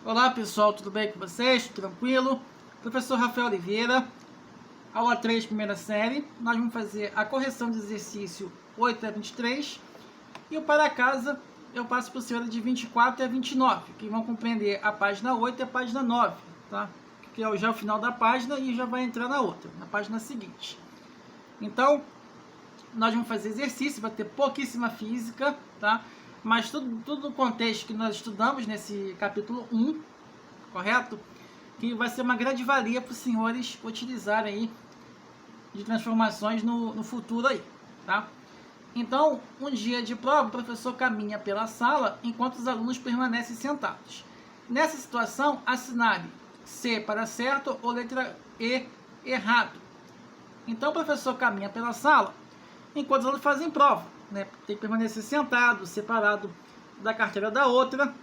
Olá pessoal, tudo bem com vocês? Tranquilo? Professor Rafael Oliveira, aula 3, primeira série. Nós vamos fazer a correção do exercício 8 a 23 e o para casa eu passo para o senhor de 24 a 29, que vão compreender a página 8 e a página 9, tá? Que é já o final da página e já vai entrar na outra, na página seguinte. Então, nós vamos fazer exercício, vai ter pouquíssima física, tá? Mas tudo no contexto que nós estudamos nesse capítulo 1, correto? Que vai ser uma grande valia para os senhores utilizarem aí de transformações no futuro aí, tá? Então, um dia de prova, o professor caminha pela sala enquanto os alunos permanecem sentados. Nessa situação, assinale C para certo ou letra E errado. Então, o professor caminha pela sala enquanto os alunos fazem prova, né? Tem que permanecer sentado, separado da carteira da outra.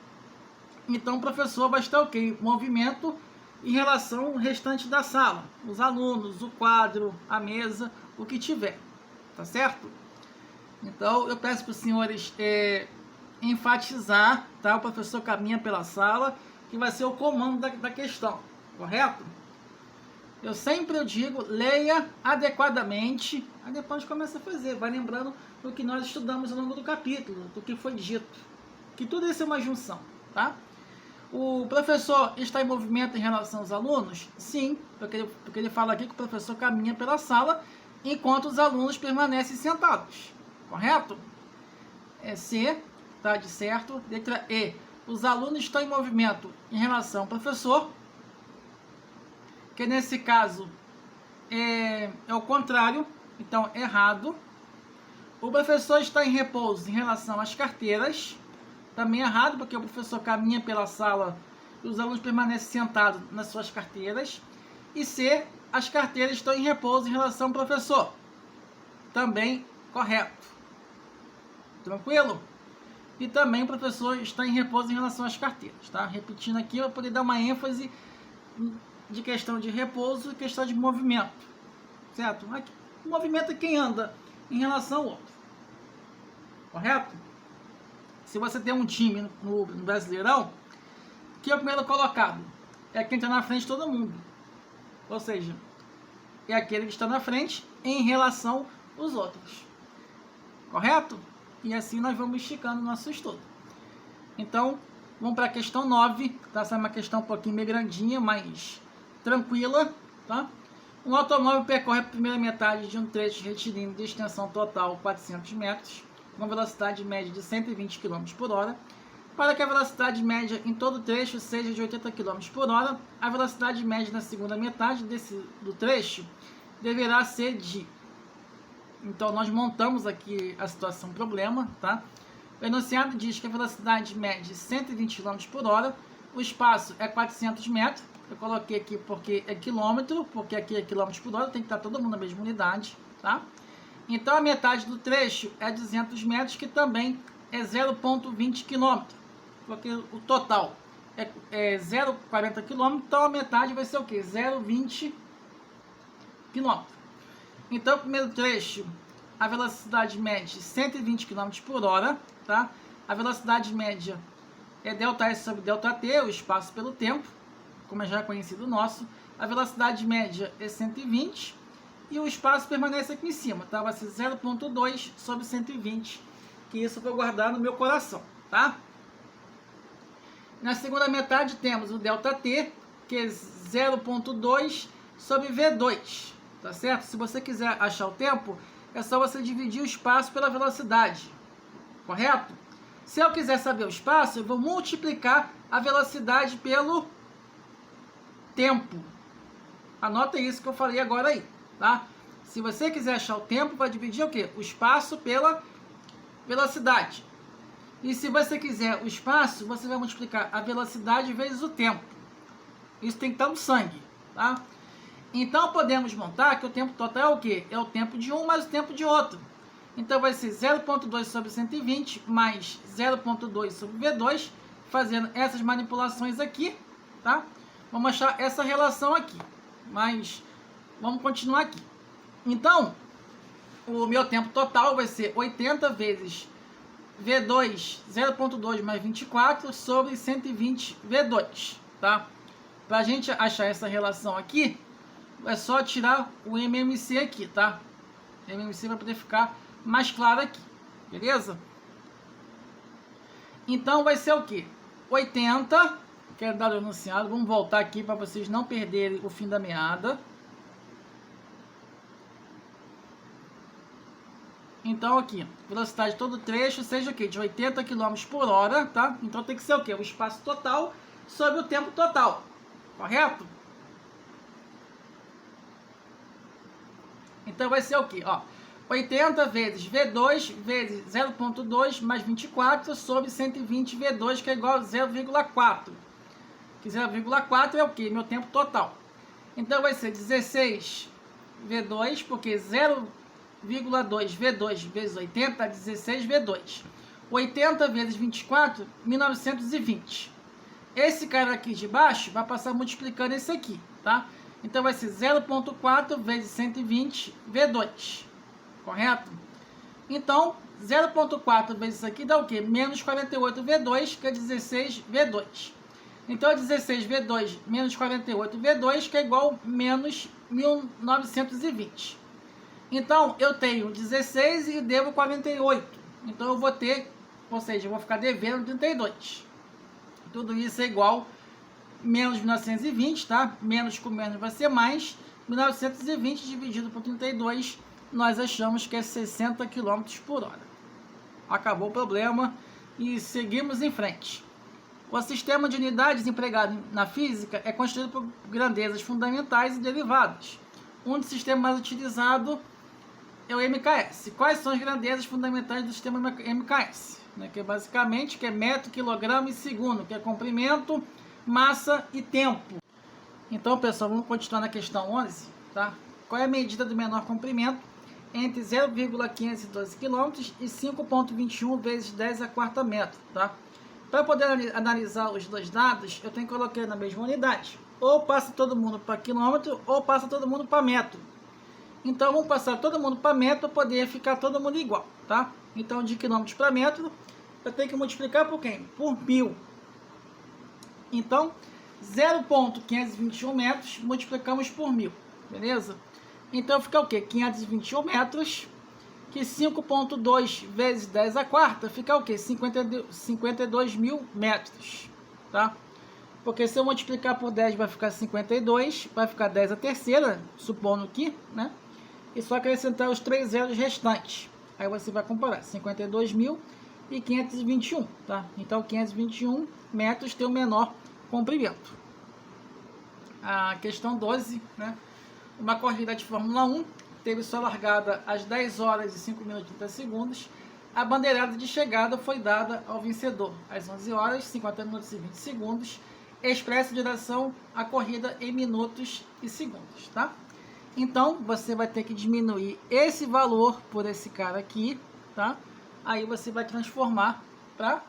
Então, o professor vai estar ok, movimento em relação ao restante da sala, os alunos, o quadro, a mesa, o que tiver, tá certo? Então, eu peço para os senhores enfatizar, tá? O professor caminha pela sala, que vai ser o comando da questão, correto? Eu sempre digo, leia adequadamente, aí depois começa a fazer, vai lembrando do que nós estudamos ao longo do capítulo, do que foi dito, que tudo isso é uma junção, tá? O professor está em movimento em relação aos alunos? Sim, porque ele fala aqui que o professor caminha pela sala enquanto os alunos permanecem sentados, correto? É C, tá de certo. Letra E, os alunos estão em movimento em relação ao professor, que nesse caso é o contrário, então errado. O professor está em repouso em relação às carteiras, também errado, porque o professor caminha pela sala e os alunos permanecem sentados nas suas carteiras. E C, as carteiras estão em repouso em relação ao professor, também correto. Tranquilo? E também o professor está em repouso em relação às carteiras, tá? Repetindo aqui, para poder dar uma ênfase de questão de repouso e questão de movimento, certo? O movimento é quem anda em relação ao outro, correto? Se você tem um time no Brasileirão, que é o primeiro colocado, é quem está na frente de todo mundo, ou seja, é aquele que está na frente em relação aos outros, correto? E assim nós vamos esticando o nosso estudo. Então, vamos para a questão 9, tá? Essa é uma questão um pouquinho meio grandinha, mas tranquila, tá? Um automóvel percorre a primeira metade de um trecho retilíneo de extensão total 400 metros, com velocidade média de 120 km por hora. Para que a velocidade média em todo o trecho seja de 80 km por hora, a velocidade média na segunda metade do trecho deverá ser de... Então, nós montamos aqui a situação problema, tá? O enunciado diz que a velocidade média é 120 km por hora, o espaço é 400 metros, eu coloquei aqui porque é quilômetro, porque aqui é quilômetros por hora, tem que estar todo mundo na mesma unidade, tá? Então, a metade do trecho é 200 metros, que também é 0,20 km, porque o total é 0,40 km, então a metade vai ser o quê? 0,20 km. Então, o primeiro trecho, a velocidade média é 120 km por hora, tá? A velocidade média é ΔS sobre ΔT, o espaço pelo tempo, como já é conhecido nosso. A velocidade média é 120 e o espaço permanece aqui em cima, tá? Vai ser 0,2 sobre 120, que isso eu vou guardar no meu coração, tá? Na segunda metade temos o ΔT, que é 0,2 sobre V2, tá certo? Se você quiser achar o tempo, é só você dividir o espaço pela velocidade, correto? Se eu quiser saber o espaço, eu vou multiplicar a velocidade pelo tempo. Anota isso que eu falei agora aí, tá? Se você quiser achar o tempo, vai dividir o quê? O espaço pela velocidade. E se você quiser o espaço, você vai multiplicar a velocidade vezes o tempo. Isso tem que estar no sangue, tá? Então, podemos montar que o tempo total é o quê? É o tempo de um mais o tempo de outro. Então, vai ser 0,2 sobre 120 mais 0,2 sobre V2, fazendo essas manipulações aqui, tá? Vamos achar essa relação aqui, mas vamos continuar aqui. Então, o meu tempo total vai ser 80 vezes V2, 0.2 mais 24 sobre 120 V2, tá? Para a gente achar essa relação aqui, é só tirar o MMC aqui, tá? MMC vai poder ficar mais claro aqui, beleza? Então vai ser o que? 80, quero dar o enunciado, vamos voltar aqui para vocês não perderem o fim da meada. Então aqui, velocidade de todo trecho seja o que? De 80 km por hora, tá? Então tem que ser o que? O espaço total sobre o tempo total, correto? Então vai ser o que? Ó, 80 vezes V2 vezes 0.2 mais 24 sobre 120 V2, que é igual a 0,4. Que 0,4 é o que? Meu tempo total. Então vai ser 16 V2, porque 0,2 V2 vezes 80 dá 16 V2. 80 vezes 24, 1920. Esse cara aqui de baixo vai passar multiplicando esse aqui, tá? Então vai ser 0,4 vezes 120 V2, correto? Então, 0,4 vezes isso aqui dá o quê? Menos 48 V2, que é 16 V2. Então, 16 V2 menos 48 V2, que é igual a menos 1920. Então, eu tenho 16 e devo 48. Então, eu vou ter, ou seja, eu vou ficar devendo 32. Tudo isso é igual menos 1920, tá? Menos com menos vai ser mais. 1920 dividido por 32, nós achamos que é 60 km por hora. Acabou o problema e seguimos em frente. O sistema de unidades empregado na física é constituído por grandezas fundamentais e derivadas. Um dos sistemas mais utilizados é o MKS. Quais são as grandezas fundamentais do sistema MKS? Que é basicamente que é metro, quilograma e segundo, que é comprimento, massa e tempo. Então, pessoal, vamos continuar na questão 11, tá? Qual é a medida do menor comprimento entre 0,512 km e 5,21 vezes 10 a quarta metro, tá? Para poder analisar os dois dados, eu tenho que colocar na mesma unidade. Ou passa todo mundo para quilômetro, ou passa todo mundo para metro. Então, vamos passar todo mundo para metro para poder ficar todo mundo igual, tá? Então, de quilômetros para metro, eu tenho que multiplicar por quem? Por 1000. Então, 0,521 metros multiplicamos por 1000, beleza? Então, fica o quê? 521 metros, que 5,2 vezes 10 a quarta, fica o quê? 52 mil metros, tá? Porque se eu multiplicar por 10 vai ficar 52, vai ficar 10 a terceira, supondo que, né? E só acrescentar os 3 zeros restantes. Aí você vai comparar 52 mil e 521, tá? Então, 521 metros tem o menor comprimento. A questão 12, né? Uma corrida de Fórmula 1 teve sua largada às 10 horas e 5 minutos e 30 segundos. A bandeirada de chegada foi dada ao vencedor às 11 horas, 50 minutos e 20 segundos. Expressa direção à corrida em minutos e segundos, tá? Então, você vai ter que diminuir esse valor por esse cara aqui, tá? Aí você vai transformar para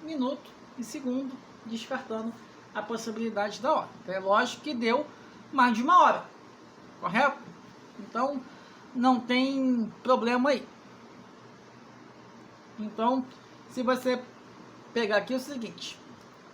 minuto e segundo, descartando a possibilidade da hora. Então, é lógico que deu mais de uma hora, correto? Então, não tem problema aí. Então, se você pegar aqui é o seguinte,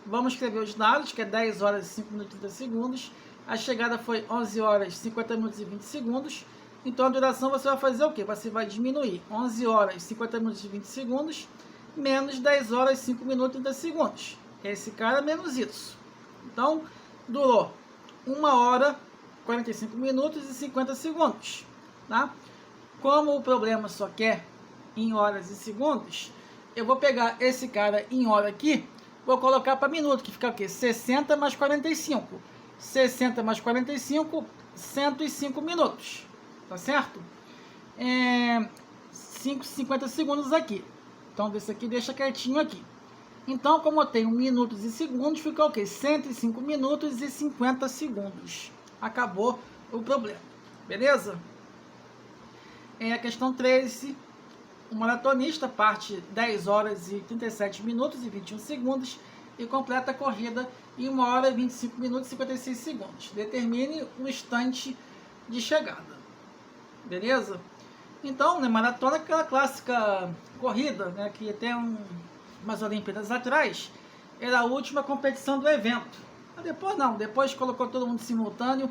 vamos escrever os dados, que é 10 horas e 5 minutos e 30 segundos. A chegada foi 11 horas, 50 minutos e 20 segundos. Então, a duração você vai fazer o quê? Você vai diminuir 11 horas, 50 minutos e 20 segundos, menos 10 horas, 5 minutos e 30 segundos. Esse cara menos isso. Então, durou 1 hora, 45 minutos e 50 segundos. Tá? Como o problema só quer em horas e segundos, eu vou pegar esse cara em hora aqui, vou colocar para minuto, que fica o quê? 60 mais 45. 60 mais 45, 105 minutos. Tá certo? 50 segundos aqui. Então, desse aqui deixa quietinho aqui. Então, como eu tenho minutos e segundos, fica o quê? 105 minutos e 50 segundos. Acabou o problema. Beleza? A questão 13. O maratonista parte 10 horas e 37 minutos e 21 segundos e completa a corrida em 1 hora, 25 minutos e 56 segundos. Determine o instante de chegada. Beleza? Então, né, maratona é aquela clássica corrida, né, que tem umas Olimpíadas atrás, era a última competição do evento. Mas depois não, depois colocou todo mundo simultâneo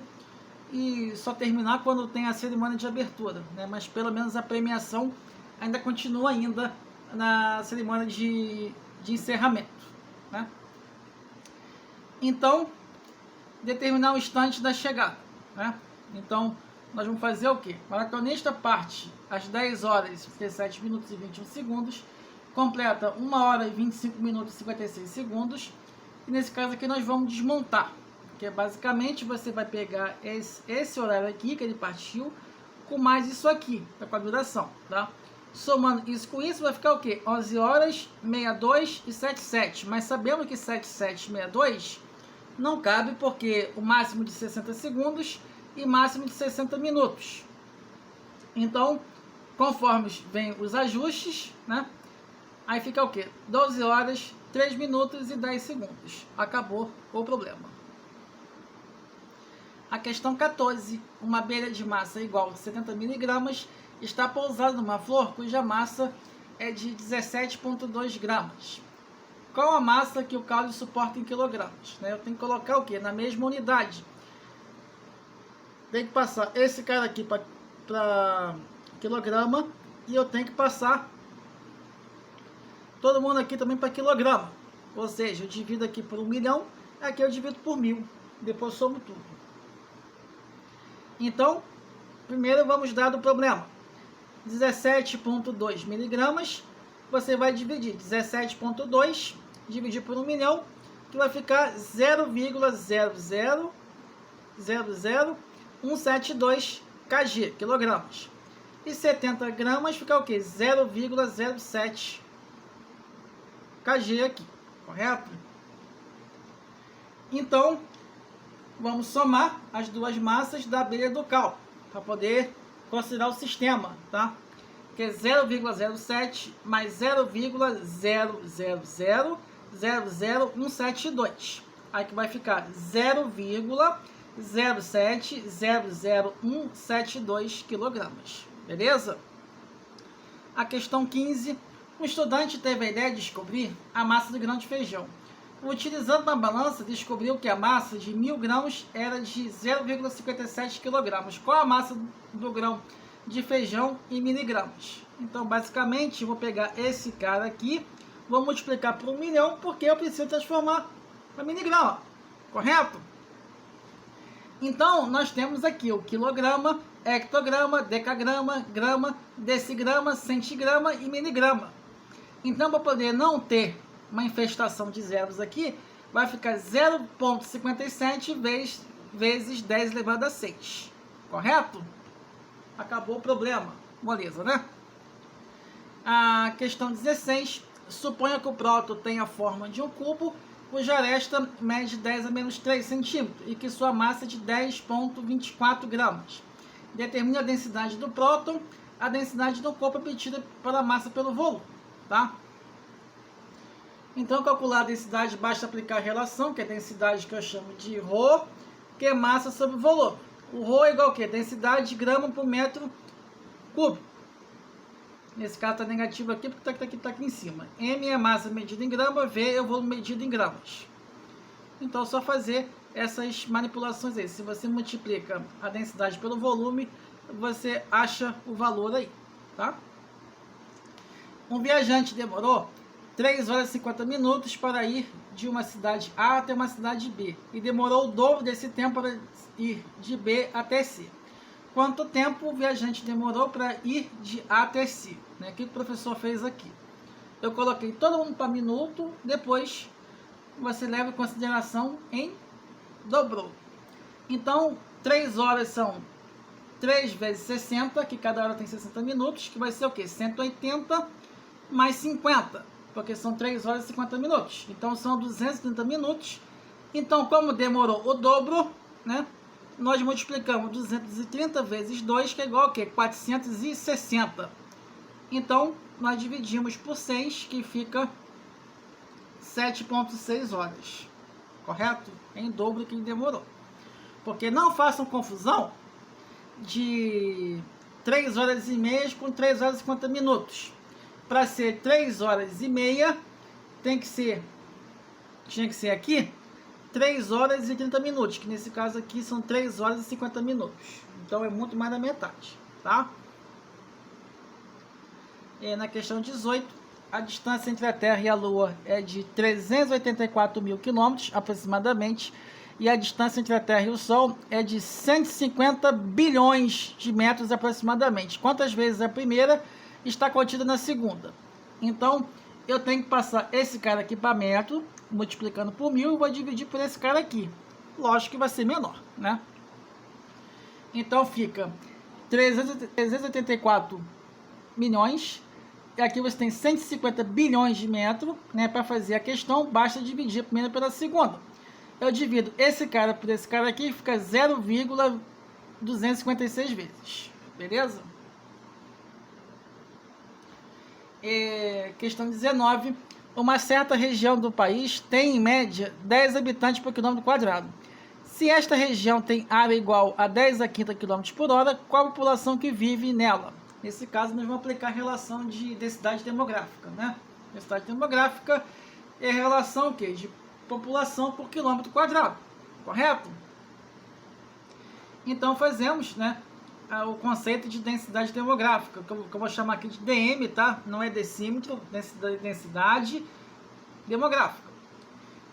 e só terminar quando tem a cerimônia de abertura, né? Mas pelo menos a premiação ainda continua ainda na cerimônia de encerramento, né? Então, determinar o instante da chegada, né? Então, nós vamos fazer o quê? Maratonista parte às 10 horas, 17 minutos e 21 segundos, completa 1 hora e 25 minutos e 56 segundos, e nesse caso aqui nós vamos desmontar, que é basicamente você vai pegar esse horário aqui que ele partiu, com mais isso aqui, tá, com a duração, tá? Somando isso com isso vai ficar o quê? 11 horas, 62 e 77, mas sabemos que 77 e 62 não cabe porque o máximo de 60 segundos e máximo de 60 minutos. Então, conforme vem os ajustes, né? Aí fica o quê? 12 horas, 3 minutos e 10 segundos. Acabou o problema. A questão 14. Uma abelha de massa igual a 70 miligramas está pousada numa flor cuja massa é de 17,2 gramas. Qual a massa que o caule suporta em quilogramas? Eu tenho que colocar o quê? Na mesma unidade. Tem que passar esse cara aqui para quilograma e eu tenho que passar todo mundo aqui também para quilograma. Ou seja, eu divido aqui por 1 milhão, aqui eu divido por 1000. Depois somo tudo. Então, primeiro vamos dar do problema. 17,2 miligramas, você vai dividir 17,2, dividir por 1 milhão, que vai ficar 0,0000172 kg, quilogramas. E 70 gramas fica o quê? 0,07 kg aqui, correto? Então, vamos somar as duas massas da abelha do caule, para poder considerar o sistema, tá? Que é 0,07 mais 0,00000172. Aí que vai ficar 0,0700172 quilogramas. Beleza? A questão 15. Um estudante teve a ideia de descobrir a massa do grão de feijão. Utilizando uma balança, descobriu que a massa de 1000 grãos era de 0,57 kg. Qual a massa do grão de feijão em miligramas? Então, basicamente, eu vou pegar esse cara aqui, vou multiplicar por 1 milhão, porque eu preciso transformar para miligrama, correto? Então, nós temos aqui o quilograma, hectograma, decagrama, grama, decigrama, centigrama e miligrama. Então, para poder não ter uma infestação de zeros aqui, vai ficar 0,57 vezes 10 elevado a 6. Correto? Acabou o problema. Moleza, né? A questão 16. Suponha que o próton tenha a forma de um cubo, cuja aresta mede 10 a menos 3 centímetros e que sua massa é de 10,24 gramas. Determine a densidade do próton, a densidade do corpo obtida pela massa pelo volume, tá? Então, calcular a densidade, basta aplicar a relação, que é a densidade que eu chamo de ρ, que é massa sobre volume. O ρ é igual a quê? Densidade de grama por metro cúbico. Nesse caso está negativo aqui, porque está aqui em cima. M é a massa medida em grama, V é o volume medido em gramas. Então, é só fazer essas manipulações aí. Se você multiplica a densidade pelo volume, você acha o valor aí, tá? Um viajante demorou 3 horas e 50 minutos para ir de uma cidade A até uma cidade B. E demorou o dobro desse tempo para ir de B até C. Quanto tempo o viajante demorou para ir de A até C? O que o professor fez aqui? Eu coloquei todo mundo para minuto, depois você leva em consideração em dobrou. Então, 3 horas são 3 vezes 60, que cada hora tem 60 minutos, que vai ser o quê? 180 mais 50. Porque são 3 horas e 50 minutos. Então, são 230 minutos. Então, como demorou o dobro, né? Nós multiplicamos 230 vezes 2, que é igual a quê? 460. Então, nós dividimos por 6, que fica 7,6 horas. Correto? Em dobro que demorou. Porque não façam confusão de 3 horas e meia com 3 horas e 50 minutos. Para ser 3 horas e meia, tinha que ser aqui 3 horas e 30 minutos, que nesse caso aqui são 3 horas e 50 minutos. Então é muito mais da metade, tá? E na questão 18, a distância entre a Terra e a Lua é de 384 mil quilômetros aproximadamente, e a distância entre a Terra e o Sol é de 150 bilhões de metros aproximadamente. Quantas vezes a primeira está contida na segunda? Então, eu tenho que passar esse cara aqui para metro, multiplicando por 1000, e vou dividir por esse cara aqui. Lógico que vai ser menor, né? Então, fica 384 milhões, e aqui você tem 150 bilhões de metros, né? Para fazer a questão, basta dividir a primeira pela segunda. Eu divido esse cara por esse cara aqui, fica 0,256 vezes. Beleza? Questão 19. Uma certa região do país tem, em média, 10 habitantes por quilômetro quadrado. Se esta região tem área igual a 10 a 15 km por hora, qual a população que vive nela? Nesse caso, nós vamos aplicar a relação de densidade demográfica, né? Densidade demográfica é a relação de população por quilômetro quadrado, correto? Então fazemos, né, o conceito de densidade demográfica, que eu vou chamar aqui de DM, tá? Não é decímetro, densidade demográfica.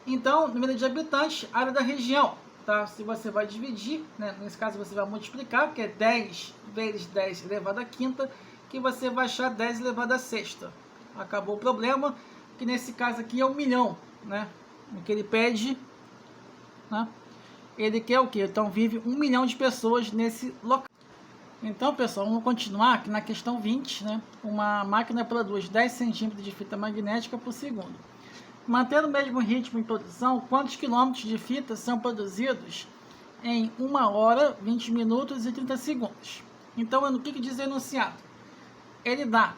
Então, número de habitantes, área da região, tá? Se você vai dividir, né, nesse caso você vai multiplicar, que é 10 vezes 10 elevado à quinta, que você vai achar 10 elevado à sexta. Acabou o problema, que nesse caso aqui é 1 milhão, né? O que ele pede, né? Ele quer o que? Então vive 1 milhão de pessoas nesse local. Então, pessoal, vamos continuar aqui na questão 20, né? Uma máquina produz 10 centímetros de fita magnética por segundo. Mantendo o mesmo ritmo em produção, quantos quilômetros de fita são produzidos em 1 hora, 20 minutos e 30 segundos? Então, o que diz o enunciado? Ele dá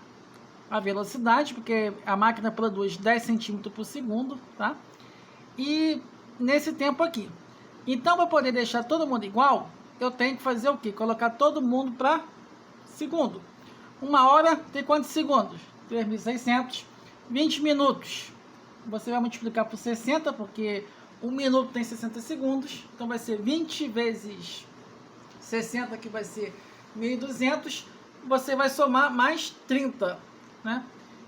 a velocidade, porque a máquina produz 10 centímetros por segundo, tá? E nesse tempo aqui. Então, para poder deixar todo mundo igual, eu tenho que fazer o quê? Colocar todo mundo para segundo. 1 hora tem quantos segundos? 3.600. 20 minutos. Você vai multiplicar por 60, porque 1 minuto tem 60 segundos. Então, vai ser 20 vezes 60, que vai ser 1.200. Você vai somar mais 30, né?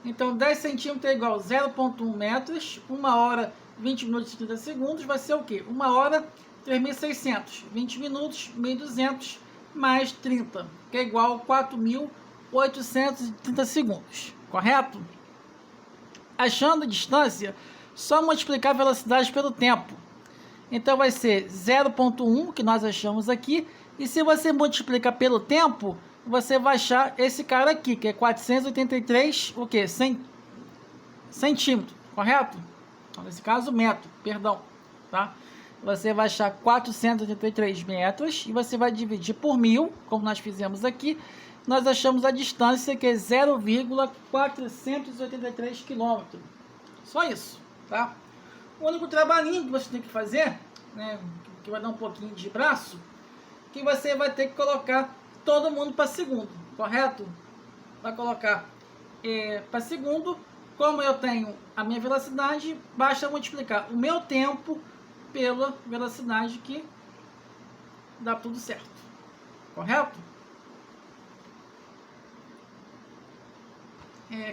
Então, 10 centímetros é igual a 0,1 metros. 1 hora, 20 minutos e 30 segundos, vai ser o quê? 1 hora, 3.600. 20 minutos, 1.200, mais 30, que é igual a 4.830 segundos. Correto? Achando a distância, só multiplicar a velocidade pelo tempo. Então, vai ser 0,1, que nós achamos aqui. E se você multiplicar pelo tempo, você vai achar esse cara aqui, que é 483, o quê? Centímetros, correto? Então, nesse caso, metro, perdão, tá? Você vai achar 483 metros e você vai dividir por 1000, como nós fizemos aqui. Nós achamos a distância, que é 0,483 quilômetros. Só isso, tá? O único trabalhinho que você tem que fazer, né, que vai dar um pouquinho de braço, que você vai ter que colocar todo mundo para segundo, correto? Vai colocar para segundo. Como eu tenho a minha velocidade, basta multiplicar o meu tempo pela velocidade, que dá tudo certo, correto?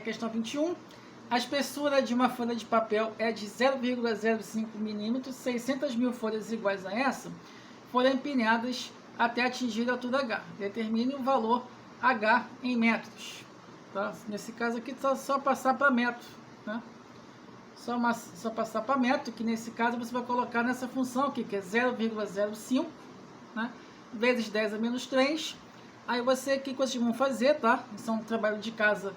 Questão 21. A espessura de uma folha de papel é de 0,05 milímetros. 600 mil folhas iguais a essa foram empilhadas até atingir a altura H. Determine o valor H em metros. Tá? Nesse caso aqui, só passar para metro, né? Só passar para metro, que nesse caso você vai colocar nessa função aqui, que é 0,05, né? Vezes 10 a menos 3. Aí o que vocês vão fazer, tá? Isso é um trabalho de casa,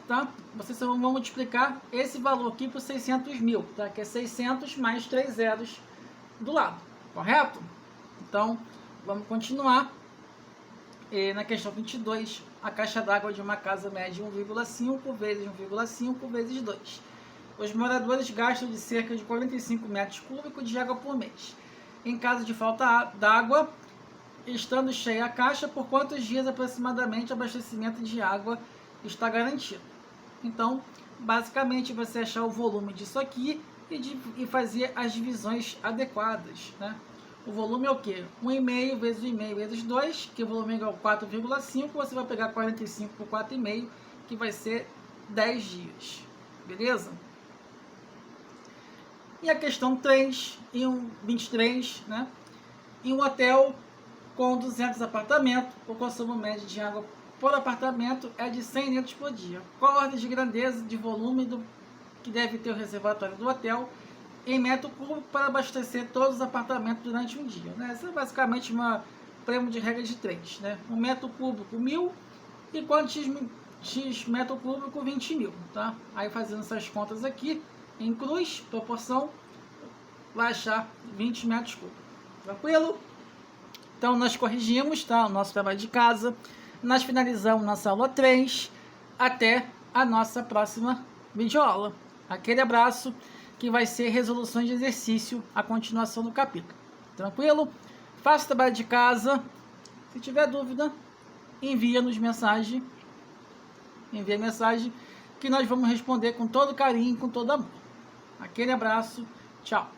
tá? Vocês só vão multiplicar esse valor aqui por 600 mil, tá? Que é 600 mais 3 zeros do lado, correto? Então, vamos continuar. Na questão 22, a caixa d'água de uma casa mede 1,5 vezes 1,5 vezes 2. Os moradores gastam de cerca de 45 metros cúbicos de água por mês. Em caso de falta d'água, estando cheia a caixa, por quantos dias aproximadamente o abastecimento de água está garantido. Então, basicamente, você achar o volume disso aqui e fazer as divisões adequadas, né? O volume é o quê? 1,5 vezes 1,5 vezes 2, que o volume é igual a 4,5, você vai pegar 45 por 4,5, que vai ser 10 dias, beleza? E a questão 3, em 23, né? Em um hotel com 200 apartamentos, o consumo médio de água por apartamento é de 100 litros por dia. Qual a ordem de grandeza de volume que deve ter o reservatório do hotel em metro cúbico para abastecer todos os apartamentos durante um dia? Né? Essa é basicamente uma prêmio de regra de 3. Né? Um metro cúbico 1.000 e quantos x metro cúbico 20.000. Tá? Aí fazendo essas contas aqui, em cruz, proporção, vai achar 20 metros cúbicos. Tranquilo? Então nós corrigimos, tá? O nosso trabalho de casa. Nós finalizamos nossa aula 3. Até a nossa próxima videoaula. Aquele abraço, que vai ser resoluções de exercício, a continuação do capítulo. Tranquilo? Faça o trabalho de casa. Se tiver dúvida, envia-nos mensagem. Envia mensagem que nós vamos responder com todo carinho, com todo amor. Aquele abraço. Tchau.